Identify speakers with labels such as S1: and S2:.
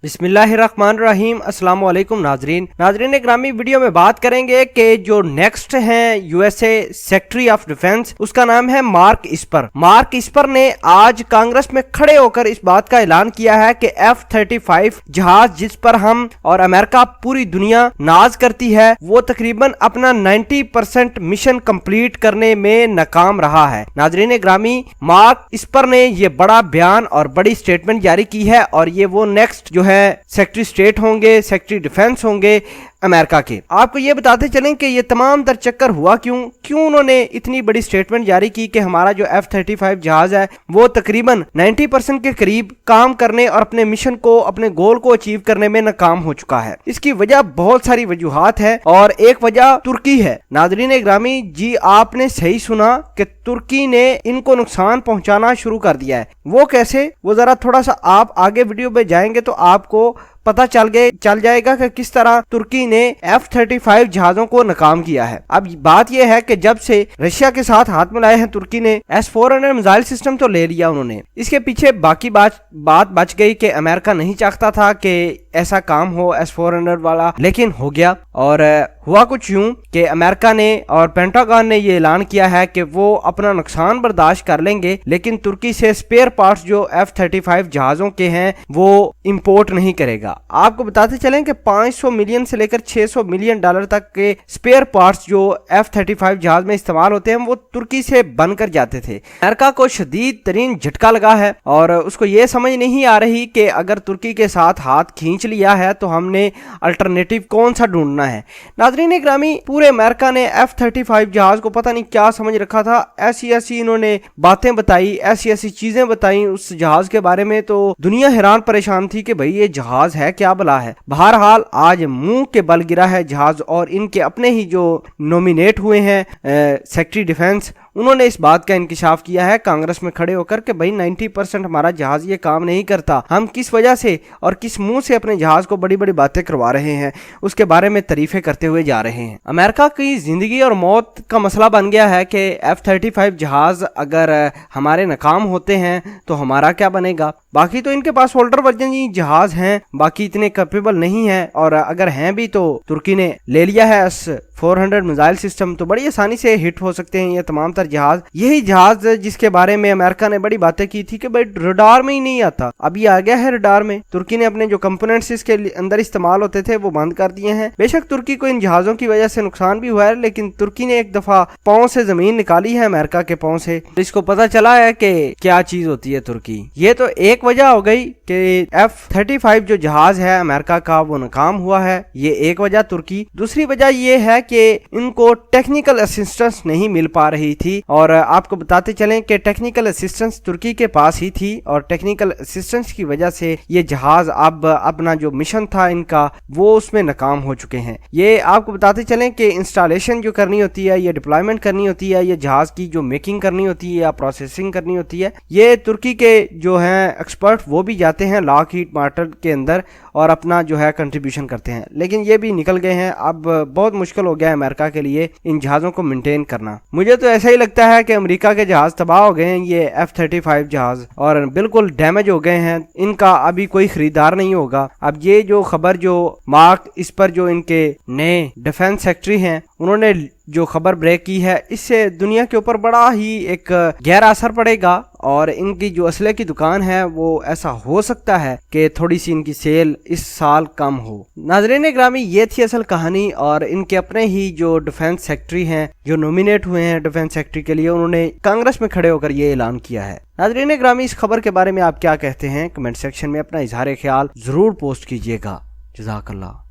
S1: बिस्मिल्लाहिर्रहमानिर्रहीम। अस्सलाम वालेकुम नाजरीन ग्रामी, वीडियो में बात करेंगे कि जो नेक्स्ट हैं यूएसए सेक्रेटरी ऑफ डिफेंस, उसका नाम है मार्क इस्पर। मार्क इस्पर ने आज कांग्रेस में खड़े होकर इस बात का ऐलान किया है कि F-35 जहाज जिस पर हम और अमेरिका पूरी दुनिया नाज करती है, वो तकरीबन अपना 90% मिशन कंप्लीट करने में नाकाम रहा है। नाजरीन ग्रामी, मार्क इस्पर ने ये बड़ा बयान और बड़ी स्टेटमेंट जारी की है और ये वो नेक्स्ट जो है सेक्रेटरी स्टेट होंगे, सेक्रेटरी डिफेंस होंगे अमेरिका के। आपको ये बताते चलें कि ये तमाम तर चक्कर हुआ क्यों उन्होंने इतनी बड़ी स्टेटमेंट जारी की कि हमारा जो F-35 जहाज है वो तकरीबन 90% के करीब काम करने और अपने मिशन को, अपने गोल को अचीव करने में नाकाम हो चुका है। इसकी वजह बहुत सारी वजूहात है और एक वजह तुर्की है। नाजरीन ग्रामी जी, आपने सही सुना कि तुर्की ने इनको नुकसान पहुंचाना शुरू कर दिया है। वो कैसे, वो जरा थोड़ा सा आप आगे वीडियो में जाएंगे तो आपको पता चल जाएगा कि किस तरह तुर्की ने F-35 जहाजों को नाकाम किया है। अब बात यह है कि जब से रशिया के साथ हाथ मिलाए हैं तुर्की ने, S-400 मिसाइल सिस्टम तो ले लिया उन्होंने। इसके पीछे बाकी बात बच गई कि अमेरिका नहीं चाहता था कि ऐसा काम हो S-400 वाला, लेकिन हो गया। और हुआ कुछ यूं कि अमेरिका ने और पेंटागन ने ये ऐलान किया है कि वो अपना नुकसान बर्दाश्त कर लेंगे, लेकिन तुर्की से स्पेयर पार्ट्स जो F-35 जहाजों के हैं वो इंपोर्ट नहीं करेगा। आपको बताते चलें कि 500 मिलियन से लेकर 600 मिलियन डॉलर तक के स्पेयर पार्ट्स जो F-35 जहाज में इस्तेमाल होते हैं वो तुर्की से बनकर जाते थे। अमेरिका को शदीद तरीन झटका लगा है और उसको ये समझ नहीं आ रही कि अगर तुर्की के साथ हाथ खींच लिया है तो हमने अल्टरनेटिव कौन सा ढूंढना है। नाज़रीन ग्रामी, पूरे अमेरिका ने F-35 जहाज को पता नहीं क्या समझ रखा था। ऐसी इन्होंने बातें बताई, ऐसी चीजें बताई उस जहाज के बारे में, तो दुनिया हैरान परेशान थी कि भाई ये जहाज है क्या बला है। बहरहाल आज मुंह के बल गिरा है जहाज और इनके अपने ही जो नॉमिनेट हुए हैं सेक्रेटरी डिफेंस, उन्होंने इस बात का इंकिशाफ किया है कांग्रेस में खड़े होकर कि भाई 90% हमारा जहाज ये काम नहीं करता। हम किस वजह से और किस मुंह से अपने जहाज को बड़ी बड़ी बातें करवा रहे हैं, उसके बारे में तारीफें करते हुए जा रहे हैं। अमेरिका की जिंदगी और मौत का मसला बन गया है कि F-35 जहाज अगर हमारे नाकाम होते हैं तो हमारा क्या बनेगा। बाकी तो इनके पास ओल्डर वर्जन ही जहाज हैं, बाकी इतने कैपेबल नहीं है, और अगर हैं भी तो तुर्की ने ले लिया है S-400 मिसाइल सिस्टम, तो बड़ी आसानी से हिट हो सकते हैं ये तमाम तर जहाज। यही जहाज जिसके बारे में अमेरिका ने बड़ी बातें की थी कि भाई रडार में ही नहीं आता, अब ये आ गया है रडार में। तुर्की ने अपने जो कंपोनेंट्स इसके अंदर इस्तेमाल होते थे वो बंद कर दिए हैं। बेशक तुर्की को इन जहाजों की वजह से नुकसान भी हुआ है, लेकिन तुर्की ने एक दफा पांव से जमीन निकाली है अमेरिका के पांव से, तो इसको पता चला है कि क्या चीज होती है तुर्की। ये तो एक वजह हो गई कि F-35 जो जहाज है अमेरिका का वो नाकाम हुआ है, ये एक वजह तुर्की। दूसरी वजह ये है कि इनको टेक्निकल असिस्टेंस नहीं मिल पा रही थी, और आपको बताते चलें कि टेक्निकल असिस्टेंस तुर्की के पास ही थी, और टेक्निकल असिस्टेंस की वजह से ये जहाज अब अपना जो मिशन था इनका वो उसमें नाकाम हो चुके हैं। ये आपको बताते चलें कि इंस्टॉलेशन जो करनी होती है, ये डिप्लॉयमेंट करनी होती है, ये जहाज की जो मेकिंग करनी होती है या प्रोसेसिंग करनी होती है, ये तुर्की के जो हैं एक्सपर्ट वो भी जाते हैं लॉकहीड मार्टिन के अंदर और अपना जो है कंट्रीब्यूशन करते हैं, लेकिन ये भी निकल गए हैं। अब बहुत मुश्किल हो गया है अमेरिका के लिए इन जहाज़ों को मेंटेन करना। मुझे तो ऐसा ही लगता है कि अमेरिका के जहाज तबाह हो गए हैं, ये F-35 जहाज, और बिल्कुल डैमेज हो गए हैं। इनका अभी कोई खरीदार नहीं होगा। अब ये जो खबर जो मार्क इस पर जो इनके नए डिफेंस सेक्रेटरी हैं उन्होंने जो खबर ब्रेक की है, इससे दुनिया के ऊपर बड़ा ही एक गहरा असर पड़ेगा, और इनकी जो असले की दुकान है वो ऐसा हो सकता है कि थोड़ी सी इनकी सेल इस साल कम हो। नाज़रीन ग्रामी, ये थी असल कहानी, और इनके अपने ही जो डिफेंस सेक्रेटरी हैं जो नॉमिनेट हुए हैं डिफेंस सेक्रेटरी के लिए, उन्होंने कांग्रेस में खड़े होकर ये ऐलान किया है। नाज़रीन ग्रामी, इस खबर के बारे में आप क्या कहते हैं? कमेंट सेक्शन में अपना इजहार ख्याल जरूर पोस्ट कीजिएगा। जज़ाकल्लाह।